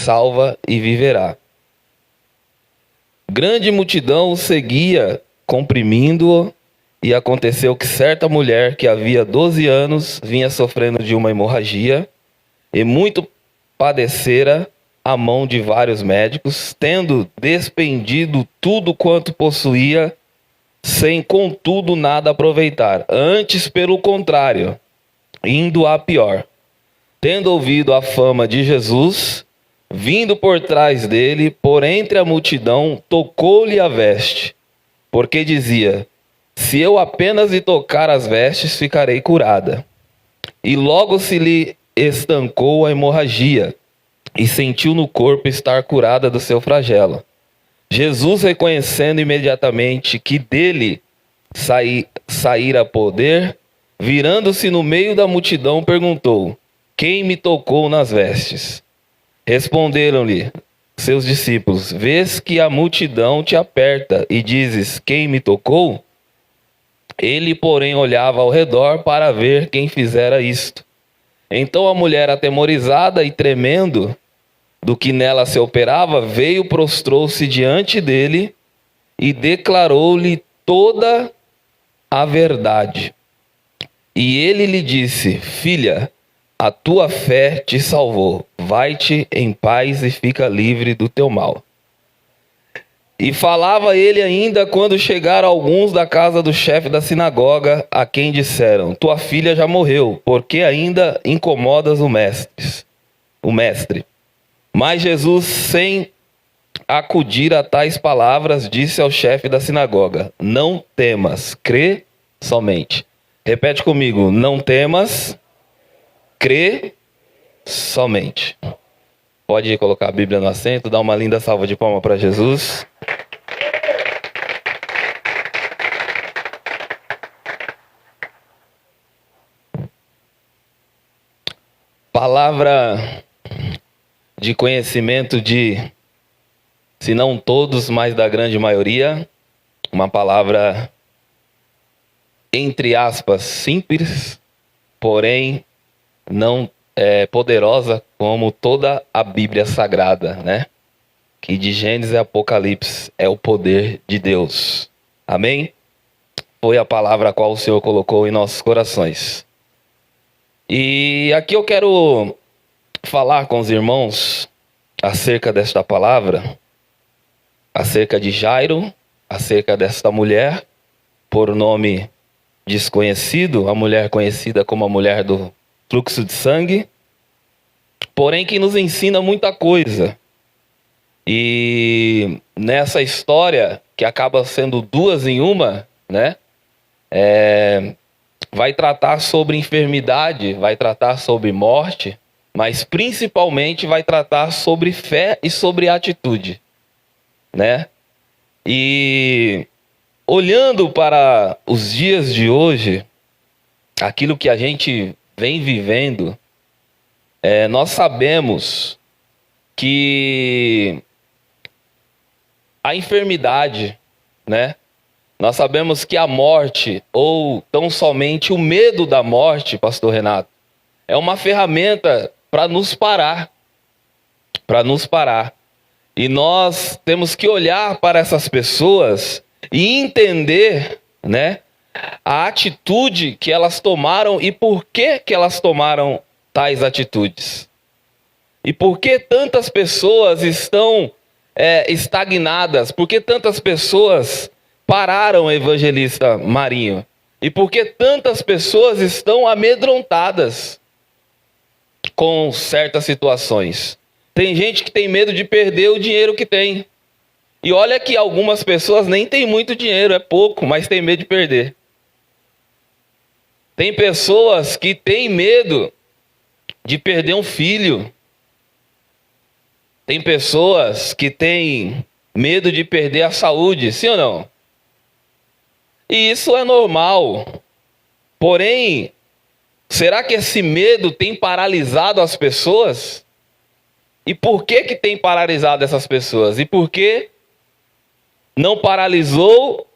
salva e viverá. Grande multidão o seguia, comprimindo-o, e aconteceu que certa mulher que havia 12 anos vinha sofrendo de uma hemorragia, e muito padecera a mão de vários médicos, tendo despendido tudo quanto possuía, sem contudo nada aproveitar. Antes, pelo contrário, indo a pior. Tendo ouvido a fama de Jesus, vindo por trás dele, por entre a multidão, tocou-lhe a veste, porque dizia: se eu apenas lhe tocar as vestes, ficarei curada. E logo se lhe estancou a hemorragia, e sentiu no corpo estar curada do seu flagelo. Jesus, reconhecendo imediatamente que dele saíra poder, virando-se no meio da multidão, perguntou: quem me tocou nas vestes? Responderam-lhe seus discípulos: vês que a multidão te aperta e dizes: quem me tocou? Ele, porém, olhava ao redor para ver quem fizera isto. Então a mulher, atemorizada e tremendo do que nela se operava, veio, prostrou-se diante dele e declarou-lhe toda a verdade. E ele lhe disse: filha, a tua fé te salvou. Vai-te em paz e fica livre do teu mal. E falava ele ainda quando chegaram alguns da casa do chefe da sinagoga, a quem disseram: tua filha já morreu, porque ainda incomodas o mestre. Mas Jesus, sem acudir a tais palavras, disse ao chefe da sinagoga: não temas, crê somente. Repete comigo: não temas, crê somente. Pode colocar a Bíblia no assento, dar uma linda salva de palmas para Jesus. Palavra de conhecimento de, se não todos, mas da grande maioria. Uma palavra, entre aspas, simples, porém não poderosa como toda a Bíblia Sagrada, né? Que de Gênesis a Apocalipse é o poder de Deus. Amém? Foi a palavra a qual o Senhor colocou em nossos corações. E aqui eu quero falar com os irmãos acerca desta palavra, acerca de Jairo, acerca desta mulher, por nome desconhecido, a mulher conhecida como a mulher do fluxo de sangue, porém que nos ensina muita coisa. E nessa história, que acaba sendo duas em uma, né? Vai tratar sobre enfermidade, vai tratar sobre morte, mas principalmente vai tratar sobre fé e sobre atitude, né? E olhando para os dias de hoje, aquilo que a gente vem vivendo, nós sabemos que a enfermidade, né? Nós sabemos que a morte, ou tão somente o medo da morte, pastor Renato, é uma ferramenta para nos parar. Para nos parar. E nós temos que olhar para essas pessoas e entender, né, a atitude que elas tomaram e por que elas tomaram tais atitudes. E por que tantas pessoas estão estagnadas? Por que tantas pessoas pararam o evangelista Marinho? E por que tantas pessoas estão amedrontadas com certas situações? Tem gente que tem medo de perder o dinheiro que tem. E olha que algumas pessoas nem têm muito dinheiro, é pouco, mas tem medo de perder. Tem pessoas que têm medo de perder um filho. Tem pessoas que têm medo de perder a saúde, sim ou não? E isso é normal. Porém, será que esse medo tem paralisado as pessoas? E por que tem paralisado essas pessoas? E por que não paralisou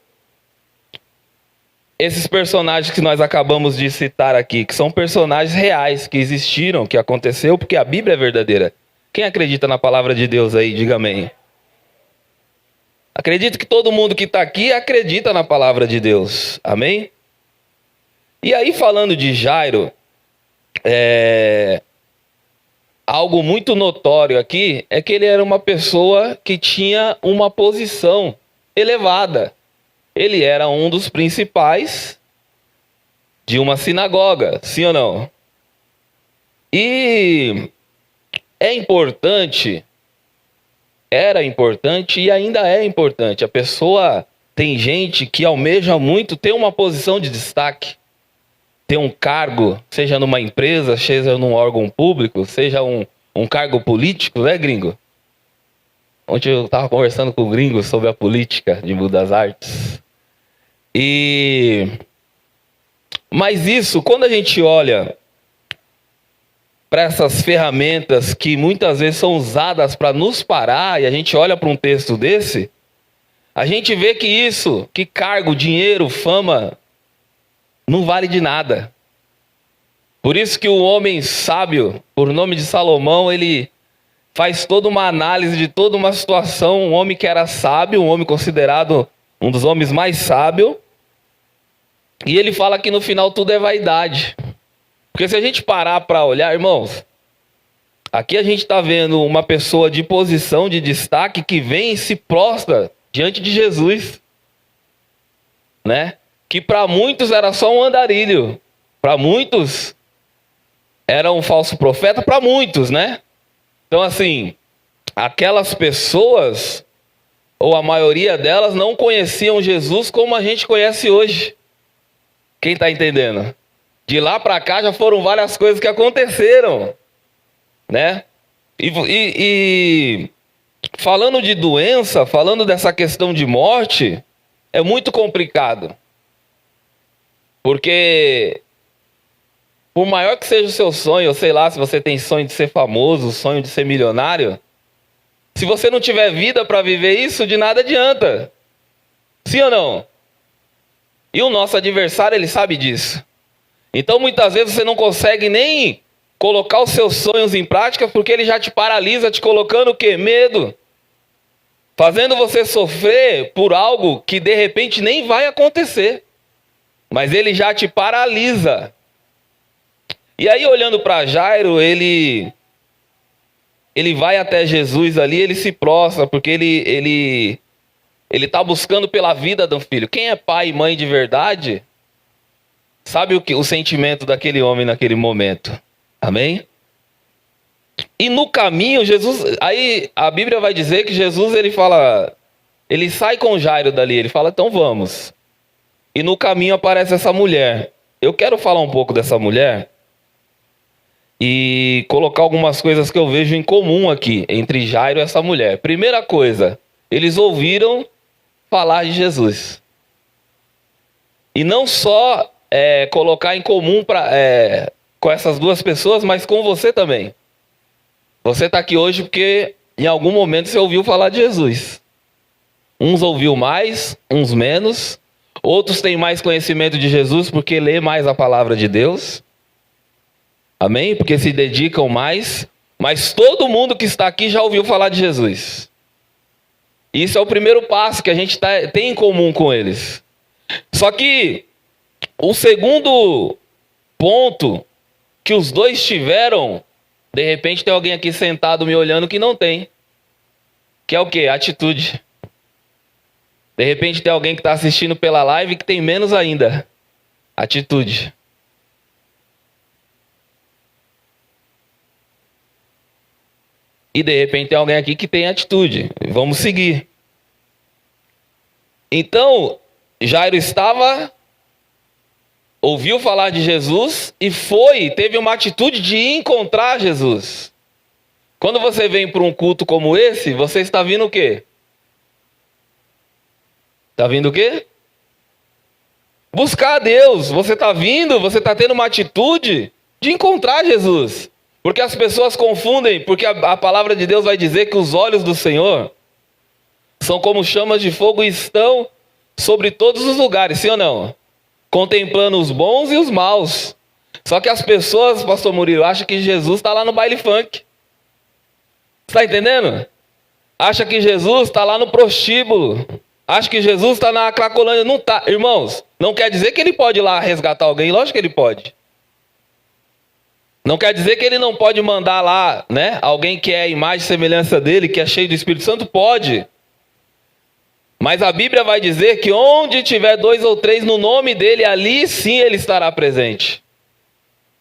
esses personagens que nós acabamos de citar aqui, que são personagens reais, que existiram, que aconteceu, porque a Bíblia é verdadeira. Quem acredita na palavra de Deus aí, diga amém. Acredito que todo mundo que está aqui acredita na palavra de Deus, amém? E aí, falando de Jairo, algo muito notório aqui é que ele era uma pessoa que tinha uma posição elevada. Ele era um dos principais de uma sinagoga, sim ou não? E é importante, era importante e ainda é importante. A pessoa, tem gente que almeja muito ter uma posição de destaque, ter um cargo, seja numa empresa, seja num órgão público, seja um cargo político, né, gringo? Ontem eu estava conversando com o gringo sobre a política de Budas das Artes. Mas isso, quando a gente olha para essas ferramentas que muitas vezes são usadas para nos parar, e a gente olha para um texto desse, a gente vê que isso, que cargo, dinheiro, fama, não vale de nada. Por isso que o homem sábio, por nome de Salomão, ele faz toda uma análise de toda uma situação. Um homem que era sábio, um homem considerado um dos homens mais sábios, e ele fala que no final tudo é vaidade. Porque se a gente parar para olhar, irmãos, aqui a gente está vendo uma pessoa de posição, de destaque, que vem e se prostra diante de Jesus, né? Que para muitos era só um andarilho, para muitos era um falso profeta, para muitos, né? Então assim, aquelas pessoas, ou a maioria delas, não conheciam Jesus como a gente conhece hoje. Quem está entendendo? De lá para cá já foram várias coisas que aconteceram, né? E falando de doença, falando dessa questão de morte, é muito complicado. Porque, por maior que seja o seu sonho, eu sei lá, se você tem sonho de ser famoso, sonho de ser milionário, se você não tiver vida para viver isso, de nada adianta. Sim ou não? E o nosso adversário, ele sabe disso. Então, muitas vezes você não consegue nem colocar os seus sonhos em prática, porque ele já te paralisa, te colocando o quê? Medo. Fazendo você sofrer por algo que de repente nem vai acontecer. Mas ele já te paralisa. E aí, olhando para Jairo, ele vai até Jesus ali, ele se prostra, porque ele está buscando pela vida do filho. Quem é pai e mãe de verdade, sabe o sentimento daquele homem naquele momento. Amém? E no caminho, Jesus, aí a Bíblia vai dizer que Jesus, ele sai com Jairo dali, ele fala, então vamos. E no caminho aparece essa mulher. Eu quero falar um pouco dessa mulher e colocar algumas coisas que eu vejo em comum aqui, entre Jairo e essa mulher. Primeira coisa, eles ouviram falar de Jesus. E não só colocar em comum com essas duas pessoas, mas com você também. Você está aqui hoje porque em algum momento você ouviu falar de Jesus. Uns ouviu mais, uns menos. Outros têm mais conhecimento de Jesus porque lê mais a palavra de Deus. Amém? Porque se dedicam mais. Mas todo mundo que está aqui já ouviu falar de Jesus. Isso é o primeiro passo que a gente tem em comum com eles. Só que o segundo ponto que os dois tiveram, de repente tem alguém aqui sentado me olhando que não tem. Que é o quê? Atitude. De repente tem alguém que está assistindo pela live que tem menos ainda. Atitude. E de repente tem alguém aqui que tem atitude. Vamos seguir. Então, Jairo ouviu falar de Jesus e teve uma atitude de encontrar Jesus. Quando você vem para um culto como esse, você está vindo o quê? Está vindo o quê? Buscar a Deus. Você está tendo uma atitude de encontrar Jesus. Porque as pessoas confundem, porque a palavra de Deus vai dizer que os olhos do Senhor são como chamas de fogo e estão sobre todos os lugares, sim ou não? Contemplando os bons e os maus. Só que as pessoas, pastor Murilo, acham que Jesus está lá no baile funk. Está entendendo? Acha que Jesus está lá no prostíbulo. Acha que Jesus está na Cracolândia. Não está. Irmãos, não quer dizer que ele pode ir lá resgatar alguém. Lógico que ele pode. Não quer dizer que ele não pode mandar lá, né? Alguém que é a imagem e semelhança dele, que é cheio do Espírito Santo, pode. Mas a Bíblia vai dizer que onde tiver 2 ou 3 no nome dele, ali sim ele estará presente.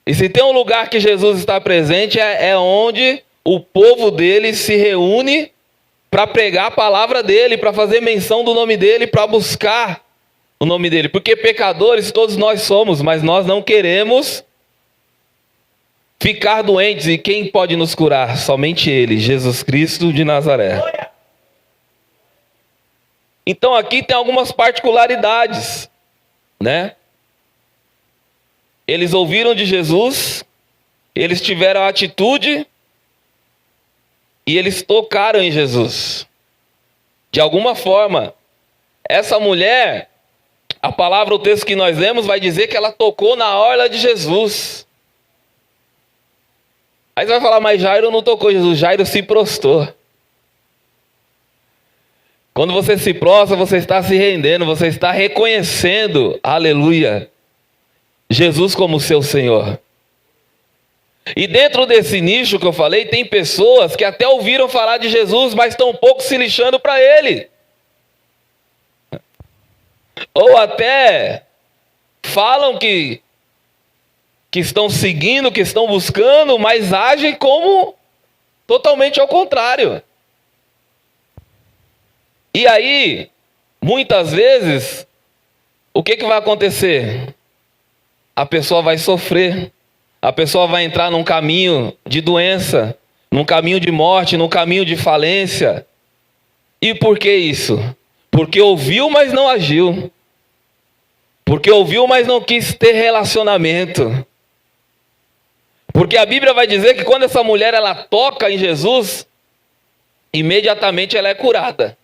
E se tem um lugar que Jesus está presente, é onde o povo dele se reúne para pregar a palavra dele, para fazer menção do nome dele, para buscar o nome dele. Porque pecadores todos nós somos, mas nós não queremos ficar doentes. E quem pode nos curar? Somente ele, Jesus Cristo de Nazaré. Então aqui tem algumas particularidades, né? Eles ouviram de Jesus, eles tiveram a atitude e eles tocaram em Jesus. De alguma forma, essa mulher, a palavra, o texto que nós lemos vai dizer que ela tocou na orla de Jesus. Aí você vai falar, mas Jairo não tocou Jesus, Jairo se prostrou. Quando você se prostra, você está se rendendo, você está reconhecendo, aleluia, Jesus como seu Senhor. E dentro desse nicho que eu falei, tem pessoas que até ouviram falar de Jesus, mas estão um pouco se lixando para ele. Ou até falam que estão seguindo, que estão buscando, mas agem como totalmente ao contrário. E aí, muitas vezes, o que vai acontecer? A pessoa vai sofrer, a pessoa vai entrar num caminho de doença, num caminho de morte, num caminho de falência. E por que isso? Porque ouviu, mas não agiu. Porque ouviu, mas não quis ter relacionamento. Porque a Bíblia vai dizer que quando essa mulher ela toca em Jesus, imediatamente ela é curada.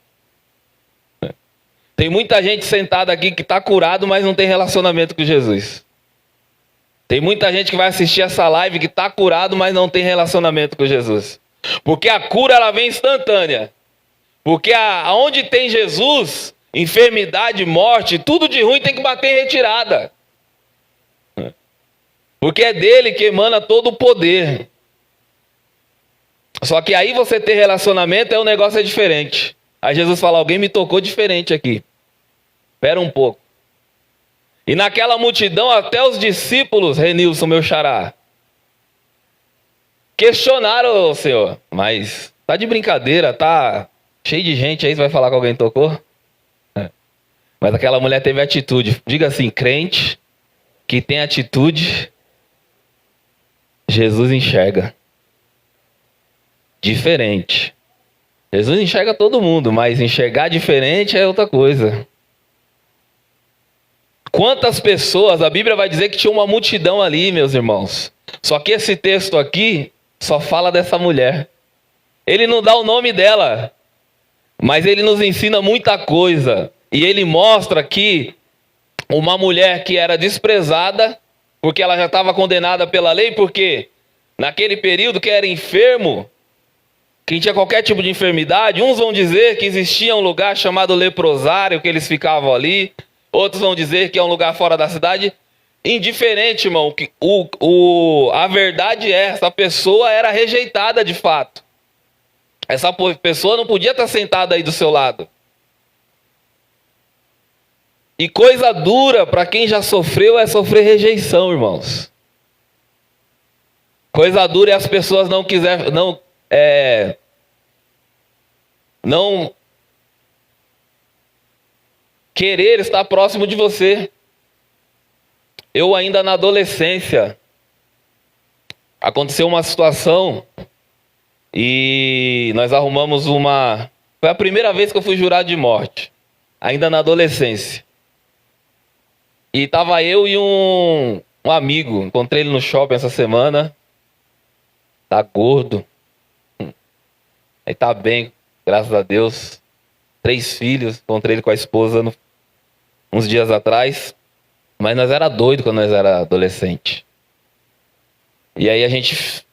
Tem muita gente sentada aqui que está curado, mas não tem relacionamento com Jesus. Tem muita gente que vai assistir essa live que está curado, mas não tem relacionamento com Jesus. Porque a cura ela vem instantânea. Porque aonde tem Jesus, enfermidade, morte, tudo de ruim tem que bater em retirada. Porque é dele que emana todo o poder. Só que aí você ter relacionamento, o negócio é diferente. Aí Jesus fala, alguém me tocou diferente aqui. Espera um pouco. E naquela multidão, até os discípulos, Renilson, meu xará, questionaram o Senhor. Mas tá de brincadeira, tá cheio de gente aí, você vai falar que alguém tocou? Mas aquela mulher teve atitude. Diga assim, crente que tem atitude, Jesus enxerga. Diferente. Jesus enxerga todo mundo, mas enxergar diferente é outra coisa. Quantas pessoas, a Bíblia vai dizer que tinha uma multidão ali, meus irmãos. Só que esse texto aqui só fala dessa mulher. Ele não dá o nome dela, mas ele nos ensina muita coisa. E ele mostra que uma mulher que era desprezada, porque ela já estava condenada pela lei, porque naquele período quem era enfermo, quem tinha qualquer tipo de enfermidade, uns vão dizer que existia um lugar chamado leprosário, que eles ficavam ali. Outros vão dizer que é um lugar fora da cidade. Indiferente, irmão. A verdade é, essa pessoa era rejeitada de fato. Essa pessoa não podia estar sentada aí do seu lado. E coisa dura para quem já sofreu é sofrer rejeição, irmãos. Coisa dura é as pessoas não querer estar próximo de você. Eu ainda na adolescência, aconteceu uma situação e nós arrumamos foi a primeira vez que eu fui jurado de morte, ainda na adolescência. E estava eu e um amigo, encontrei ele no shopping essa semana, tá gordo, aí tá bem, graças a Deus, 3 filhos, encontrei ele com a esposa uns dias atrás, mas nós era doido quando nós era adolescente. E aí a gente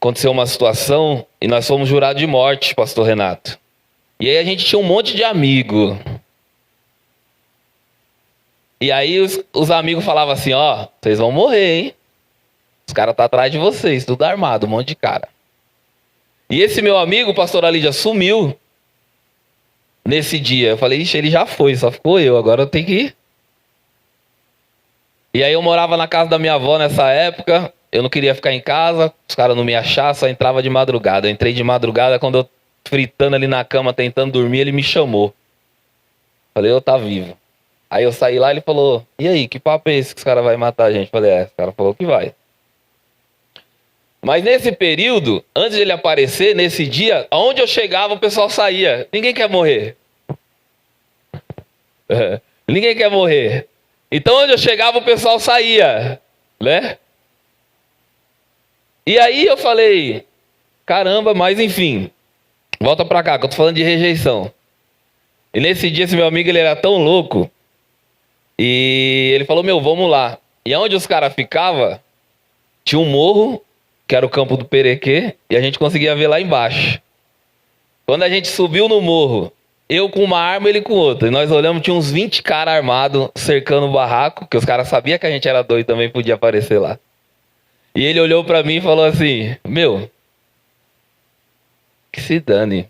aconteceu uma situação e nós fomos jurados de morte, pastor Renato. E aí a gente tinha um monte de amigo. E aí os amigos falavam assim, ó, vocês vão morrer, hein? Os caras tá atrás de vocês, tudo armado, um monte de cara. E esse meu amigo, o pastor Alídia, sumiu nesse dia. Eu falei, ixi, ele já foi, só ficou eu, agora eu tenho que ir. E aí eu morava na casa da minha avó nessa época, eu não queria ficar em casa, os caras não me achavam, só entrava de madrugada. Eu entrei de madrugada, quando eu fritando ali na cama, tentando dormir, ele me chamou. Falei, eu tá vivo. Aí eu saí lá, ele falou, e aí, que papo é esse que os caras vão matar a gente? Falei, o cara falou que vai. Mas nesse período, antes de ele aparecer, nesse dia, aonde eu chegava, o pessoal saía. Ninguém quer morrer. Ninguém quer morrer. Então, onde eu chegava, o pessoal saía, né? E aí eu falei, caramba, mas enfim, volta pra cá, que eu tô falando de rejeição. E nesse dia, esse meu amigo, ele era tão louco, e ele falou, meu, vamos lá. E onde os caras ficavam, tinha um morro, que era o campo do Perequê, e a gente conseguia ver lá embaixo. Quando a gente subiu no morro, eu com uma arma, ele com outra, e nós olhamos, tinha uns 20 caras armados cercando o barraco, que os caras sabiam que a gente era doido também, podia aparecer lá. E ele olhou pra mim e falou assim, meu, que se dane,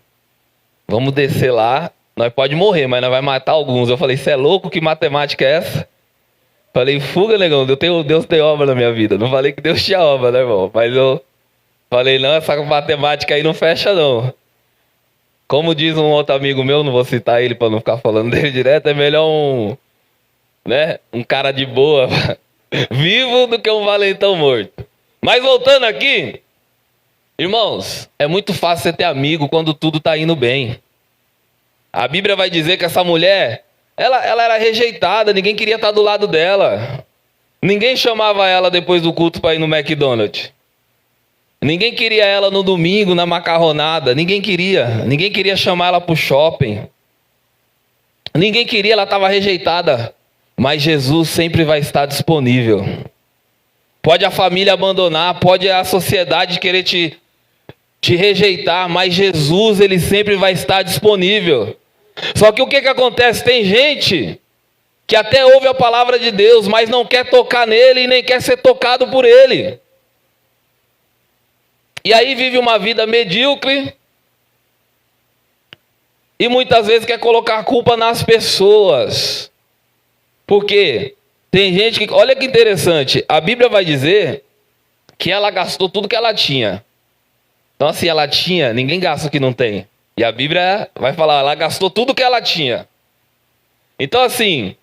vamos descer lá, nós pode morrer, mas nós vai matar alguns. Eu falei, você é louco? Que matemática é essa? Falei, fuga, negão, Deus tem obra na minha vida. Não falei que Deus tinha obra, né, irmão? Mas eu falei, não, essa matemática aí não fecha, não. Como diz um outro amigo meu, não vou citar ele para não ficar falando dele direto, é melhor um cara de boa vivo do que um valentão morto. Mas voltando aqui, irmãos, é muito fácil você ter amigo quando tudo tá indo bem. A Bíblia vai dizer que essa mulher, ela era rejeitada, ninguém queria estar do lado dela. Ninguém chamava ela depois do culto para ir no McDonald's. Ninguém queria ela no domingo, na macarronada. Ninguém queria chamar ela para o shopping. Ninguém queria, ela estava rejeitada. Mas Jesus sempre vai estar disponível. Pode a família abandonar, pode a sociedade querer te rejeitar, mas Jesus, ele sempre vai estar disponível. Só que o que acontece? Tem gente que até ouve a palavra de Deus, mas não quer tocar nele e nem quer ser tocado por ele. E aí vive uma vida medíocre e muitas vezes quer colocar a culpa nas pessoas. Por quê? Tem gente que, olha que interessante, a Bíblia vai dizer que ela gastou tudo que ela tinha. Então assim, ela tinha, ninguém gasta o que não tem. E a Bíblia vai falar, ela gastou tudo que ela tinha. Então assim,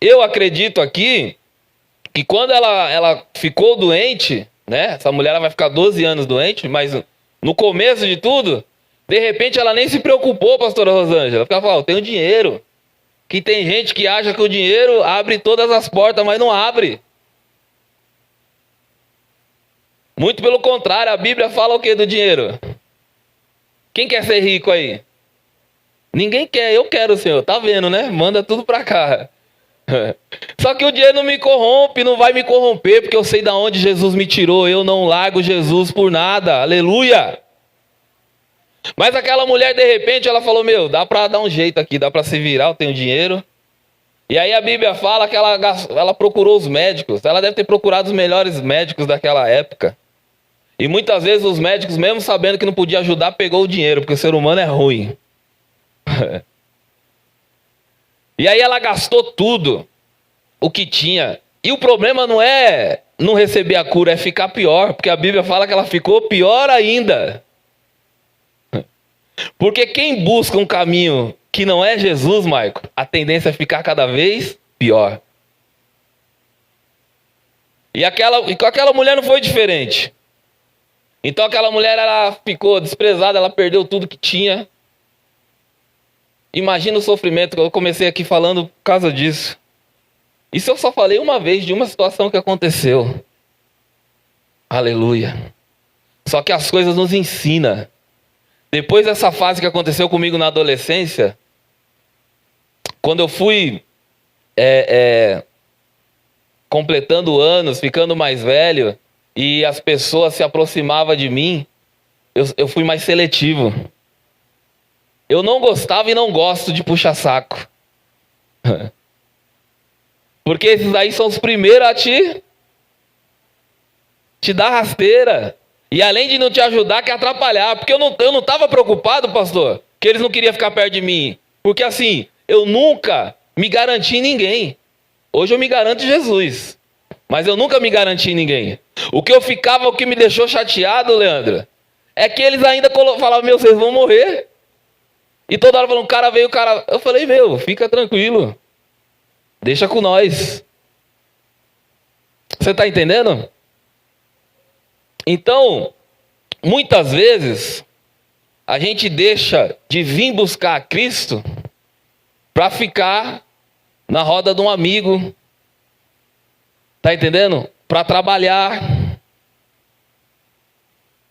eu acredito aqui que quando ela ficou doente, né? Essa mulher ela vai ficar 12 anos doente, mas no começo de tudo, de repente ela nem se preocupou, pastora Rosângela. Ela ficava falando, eu tenho dinheiro. Que tem gente que acha que o dinheiro abre todas as portas, mas não abre. Muito pelo contrário, a Bíblia fala o que do dinheiro? Quem quer ser rico aí? Ninguém quer, eu quero, Senhor. Tá vendo, né? Manda tudo pra cá. Só que o dinheiro não me corrompe, não vai me corromper, porque eu sei de onde Jesus me tirou. Eu não largo Jesus por nada. Aleluia! Mas aquela mulher, de repente, ela falou, meu, dá pra dar um jeito aqui, dá pra se virar, eu tenho dinheiro. E aí a Bíblia fala que ela procurou os médicos. Ela deve ter procurado os melhores médicos daquela época. E muitas vezes os médicos, mesmo sabendo que não podia ajudar, pegou o dinheiro, porque o ser humano é ruim. E aí ela gastou tudo o que tinha. E o problema não é não receber a cura, é ficar pior. Porque a Bíblia fala que ela ficou pior ainda. Porque quem busca um caminho que não é Jesus, Maico, a tendência é ficar cada vez pior. E com aquela mulher não foi diferente. Então aquela mulher, ela ficou desprezada, ela perdeu tudo que tinha. Imagina o sofrimento, que eu comecei aqui falando por causa disso. Isso eu só falei uma vez de uma situação que aconteceu. Aleluia. Só que as coisas nos ensinam. Depois dessa fase que aconteceu comigo na adolescência, quando eu fui completando anos, ficando mais velho, e as pessoas se aproximavam de mim, eu fui mais seletivo. Eu não gostava e não gosto de puxar saco. Porque esses aí são os primeiros a te dar rasteira. E além de não te ajudar, quer atrapalhar. Porque eu não estava preocupado, pastor, que eles não queriam ficar perto de mim. Porque assim, eu nunca me garanti em ninguém. Hoje eu me garanto em Jesus. Mas eu nunca me garanti em ninguém. O que me deixou chateado, Leandro, é que eles ainda falavam, meu, vocês vão morrer. E toda hora falando, o cara veio, o cara... Eu falei, meu, fica tranquilo. Deixa com nós. Você está entendendo? Então, muitas vezes, a gente deixa de vir buscar Cristo para ficar na roda de um amigo. Tá entendendo? Para trabalhar.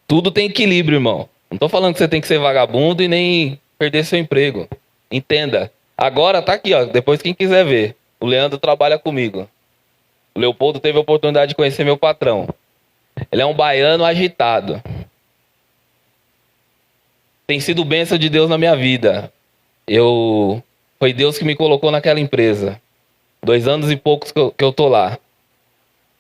Tudo tem equilíbrio, irmão. Não estou falando que você tem que ser vagabundo e nem perder seu emprego. Entenda. Agora tá aqui, ó. Depois quem quiser ver. O Leandro trabalha comigo. O Leopoldo teve a oportunidade de conhecer meu patrão. Ele é um baiano agitado. Tem sido bênção de Deus na minha vida. Foi Deus que me colocou naquela empresa. 2 anos e poucos que eu tô lá.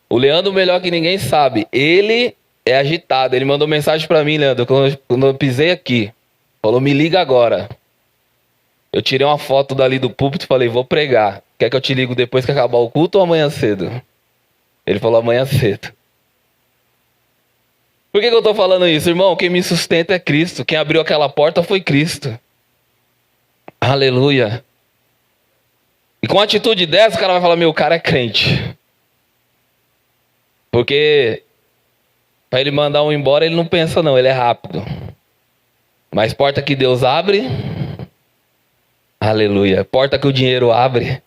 O Leandro, melhor que ninguém sabe, ele é agitado. Ele mandou mensagem para mim, Leandro, quando eu pisei aqui. Falou, me liga agora. Eu tirei uma foto dali do púlpito e falei, vou pregar. Quer que eu te ligo depois que acabar o culto ou amanhã cedo? Ele falou, amanhã cedo. Por que eu estou falando isso, irmão? Quem me sustenta é Cristo. Quem abriu aquela porta foi Cristo. Aleluia. E com a atitude dessa, o cara vai falar, meu, o cara é crente. Porque para ele mandar um embora, ele não pensa não, ele é rápido. Mas porta que Deus abre, aleluia. Porta que o dinheiro abre,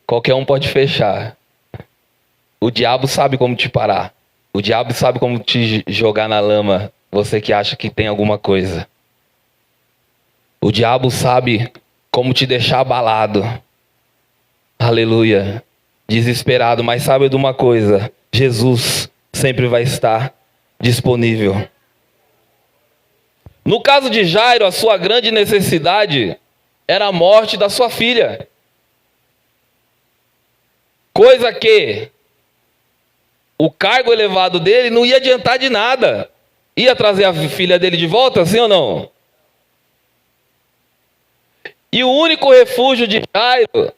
qualquer um pode fechar. O diabo sabe como te parar. O diabo sabe como te jogar na lama, você que acha que tem alguma coisa. O diabo sabe como te deixar abalado. Aleluia. Desesperado, mas sabe de uma coisa? Jesus sempre vai estar disponível. No caso de Jairo, a sua grande necessidade era a morte da sua filha. Coisa que o cargo elevado dele não ia adiantar de nada. Ia trazer a filha dele de volta, sim ou não? E o único refúgio de Jairo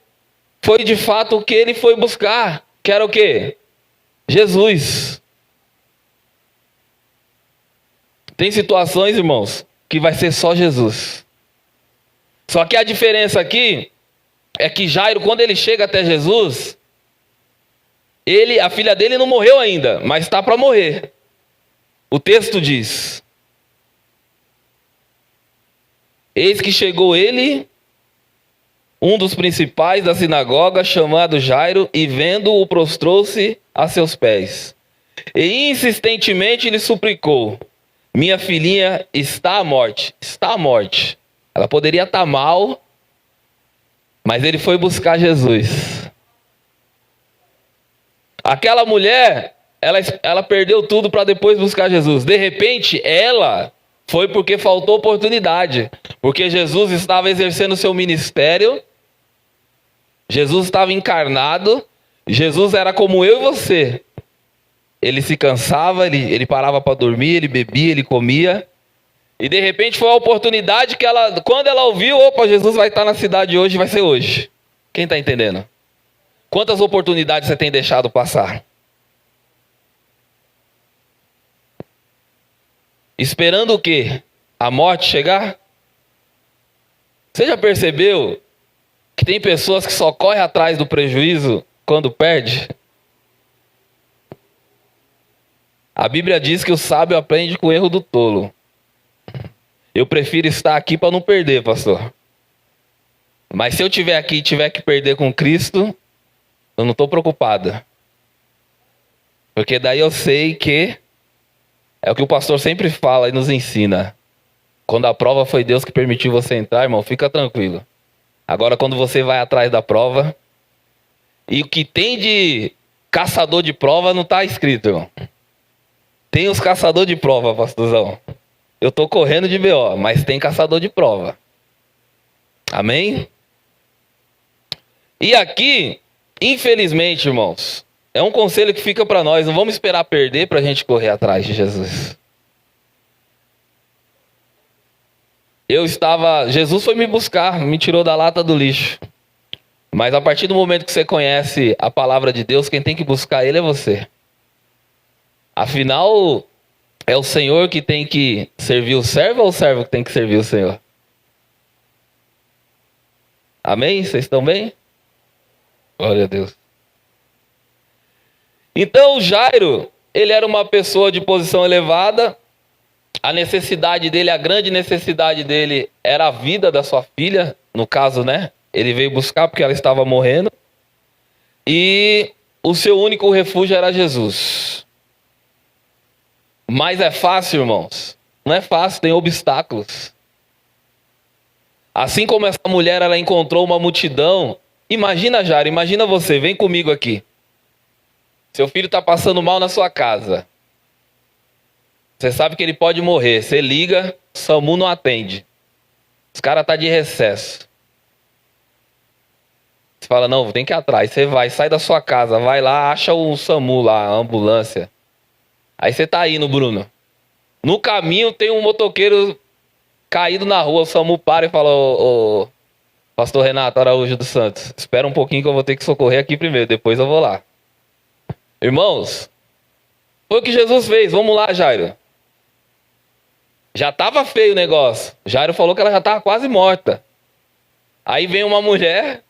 foi de fato o que ele foi buscar. Que era o quê? Jesus. Tem situações, irmãos, que vai ser só Jesus. Só que a diferença aqui é que Jairo, quando ele chega até Jesus, a filha dele não morreu ainda, mas está para morrer. O texto diz: eis que chegou ele, um dos principais da sinagoga, chamado Jairo, e vendo-o prostrou-se a seus pés. E insistentemente lhe suplicou: minha filhinha está à morte. Está à morte. Ela poderia estar mal, mas ele foi buscar Jesus. Aquela mulher, ela perdeu tudo para depois buscar Jesus. De repente, ela foi porque faltou oportunidade. Porque Jesus estava exercendo o seu ministério. Jesus estava encarnado. Jesus era como eu e você. Ele se cansava, ele parava para dormir, ele bebia, ele comia. E de repente foi a oportunidade que quando ela ouviu, opa, Jesus vai estar na cidade hoje, vai ser hoje. Quem está entendendo? Quantas oportunidades você tem deixado passar? Esperando o quê? A morte chegar? Você já percebeu que tem pessoas que só correm atrás do prejuízo quando perde? A Bíblia diz que o sábio aprende com o erro do tolo. Eu prefiro estar aqui para não perder, pastor. Mas se eu estiver aqui e tiver que perder com Cristo, eu não estou preocupado. Porque daí eu sei que é o que o pastor sempre fala e nos ensina. Quando a prova foi Deus que permitiu você entrar, irmão, fica tranquilo. Agora quando você vai atrás da prova, e o que tem de caçador de prova não está escrito, irmão. Tem os caçadores de prova, pastorzão. Eu estou correndo de BO, mas tem caçador de prova. Amém? E aqui, infelizmente, irmãos, é um conselho que fica para nós. Não vamos esperar perder para a gente correr atrás de Jesus. Jesus foi me buscar, me tirou da lata do lixo. Mas a partir do momento que você conhece a palavra de Deus, quem tem que buscar Ele é você. Afinal, é o Senhor que tem que servir o servo ou o servo que tem que servir o Senhor? Amém? Vocês estão bem? Glória a Deus. Então, Jairo, ele era uma pessoa de posição elevada. A necessidade dele, a grande necessidade dele era a vida da sua filha, no caso, né? Ele veio buscar porque ela estava morrendo. E o seu único refúgio era Jesus. Mas é fácil, irmãos? Não é fácil, tem obstáculos. Assim como essa mulher, ela encontrou uma multidão. Imagina, Jairo, imagina você, vem comigo aqui. Seu filho está passando mal na sua casa. Você sabe que ele pode morrer. Você liga, o SAMU não atende. Os caras estão de recesso. Você fala, não, tem que ir atrás. Você vai, sai da sua casa, vai lá, acha o SAMU lá, a ambulância. Aí você tá indo, Bruno. No caminho tem um motoqueiro caído na rua. O SAMU para e fala, ô, pastor Renato Araújo dos Santos, espera um pouquinho que eu vou ter que socorrer aqui primeiro, depois eu vou lá. Irmãos, foi o que Jesus fez. Vamos lá, Jairo. Já estava feio o negócio. Jairo falou que ela já estava quase morta. Aí vem uma mulher,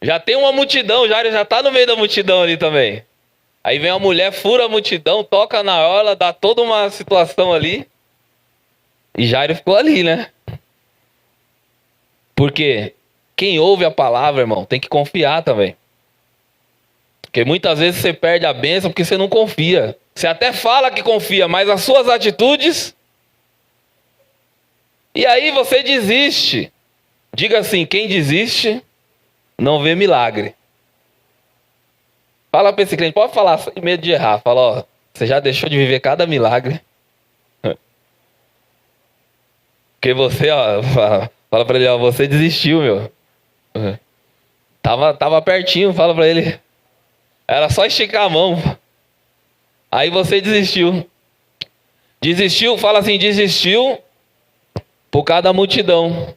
já tem uma multidão, Jairo já está no meio da multidão ali também. Aí vem uma mulher, fura a multidão, toca na orla, dá toda uma situação ali. E Jairo ficou ali, né? Porque quem ouve a palavra, irmão, tem que confiar também. Porque muitas vezes você perde a bênção porque você não confia. Você até fala que confia, mas as suas atitudes... E aí você desiste. Diga assim, quem desiste não vê milagre. Fala para esse crente, pode falar sem medo de errar. Fala, ó, você já deixou de viver cada milagre. Porque você, ó, fala para ele, ó, você desistiu, meu. Tava pertinho, fala para ele. Era só esticar a mão. Aí você desistiu. Desistiu, fala assim, desistiu por causa da multidão.